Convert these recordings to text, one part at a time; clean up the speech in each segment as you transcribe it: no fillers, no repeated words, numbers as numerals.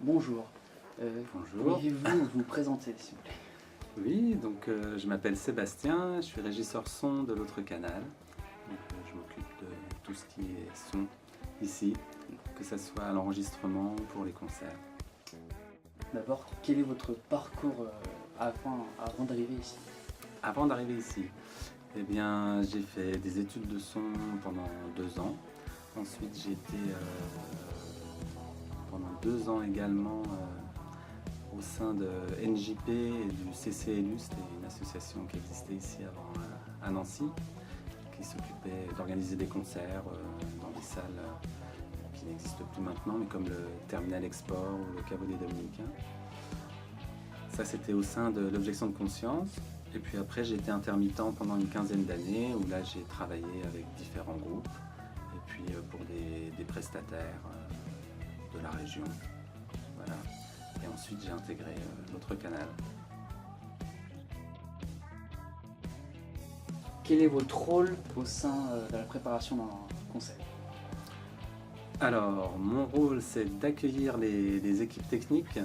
Bonjour. Bonjour. Pourriez-vous vous présenter, s'il vous plaît? Oui, donc je m'appelle Sébastien, je suis régisseur son de l'autre canal. Donc, je m'occupe de tout ce qui est son ici, que ce soit à l'enregistrement ou pour les concerts. D'abord, quel est votre parcours avant d'arriver ici? Avant d'arriver ici, eh bien, j'ai fait des études de son pendant 2 ans. Ensuite, j'ai été pendant 2 ans également au sein de NJP et du CCLU, c'était une association qui existait ici avant à Nancy, qui s'occupait d'organiser des concerts dans des salles qui n'existent plus maintenant, mais comme le Terminal Export ou le Caveau des Dominicains. Ça, c'était au sein de l'objection de conscience. Et puis après, j'ai été intermittent pendant une 15aine d'années, où là, j'ai travaillé avec différents groupes, et puis pour des prestataires de la région. Voilà. Et ensuite, j'ai intégré l'autre canal. Quel est votre rôle au sein de la préparation d'un concert? Alors, mon rôle, c'est d'accueillir les équipes techniques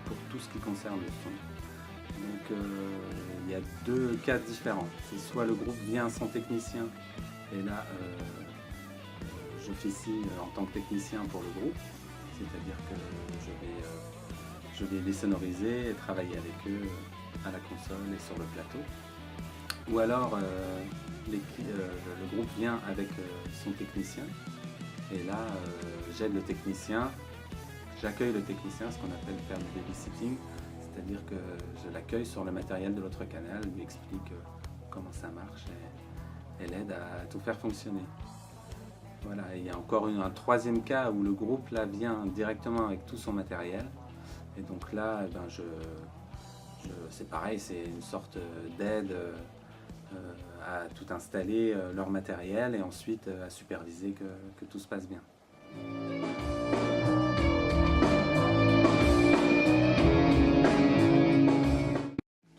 pour tout ce qui concerne le son. Donc, il y a 2 cas différents. C'est soit le groupe vient sans technicien, et là, j'officie en tant que technicien pour le groupe, c'est-à-dire que je vais les sonoriser et travailler avec eux à la console et sur le plateau. Ou alors le groupe vient avec son technicien et là j'aide le technicien, j'accueille le technicien, ce qu'on appelle faire du babysitting, c'est-à-dire que je l'accueille sur le matériel de l'autre canal, lui explique comment ça marche et l'aide à tout faire fonctionner. Voilà, et il y a encore un 3e cas où le groupe là vient directement avec tout son matériel. Et donc là, eh ben, c'est pareil, c'est une sorte d'aide à tout installer, leur matériel, et ensuite à superviser que tout se passe bien.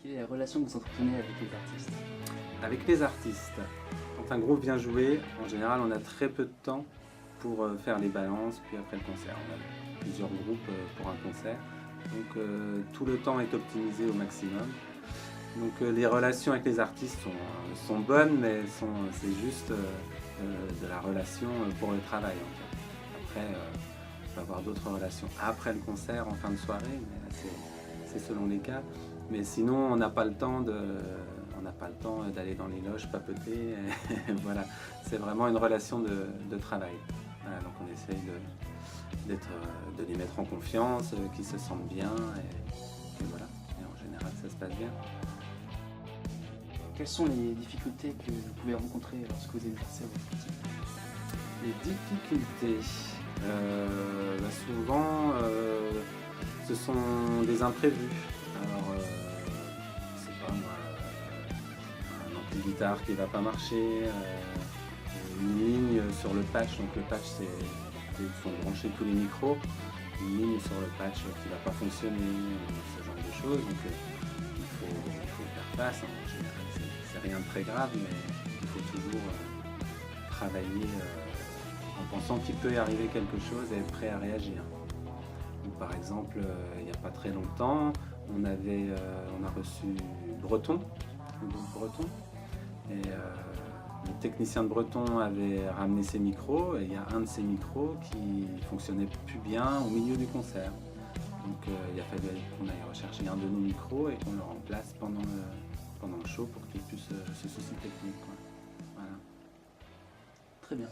Quelle est la relation que vous entretenez avec les artistes? Avec les artistes, quand un groupe vient jouer, en général on a très peu de temps pour faire les balances, puis après le concert. On a plusieurs groupes pour un concert, donc tout le temps est optimisé au maximum. Donc les relations avec les artistes sont bonnes, mais c'est juste de la relation pour le travail en fait. Après, on peut avoir d'autres relations après le concert, en fin de soirée, mais c'est selon les cas. Mais sinon, on n'a pas le temps d'aller dans les loges papoter. Voilà, c'est vraiment une relation de travail. Voilà, donc on essaye de les mettre en confiance, qu'ils se sentent bien, et voilà. Et en général, ça se passe bien. Quelles sont les difficultés que vous pouvez rencontrer lorsque vous exercez votre métier? Les difficultés, souvent, ce sont des imprévus. Alors, c'est pas moi, un ampli guitare qui va pas marcher, une ligne sur le patch, donc le patch c'est où sont branchés tous les micros, une ligne sur le patch qui va pas fonctionner, ce genre de choses. Donc il faut faire face. En général, c'est rien de très grave, mais il faut toujours travailler en pensant qu'il peut y arriver quelque chose et être prêt à réagir. Donc, par exemple, il n'y a pas très longtemps, on a reçu Breton, le groupe Breton, et le technicien de Breton avait ramené ses micros, et il y a un de ces micros qui fonctionnait plus bien au milieu du concert. Donc il a fallu qu'on aille rechercher un de nos micros et qu'on le remplace pendant le show pour qu'il puisse ce souci technique, quoi. Voilà. Très bien.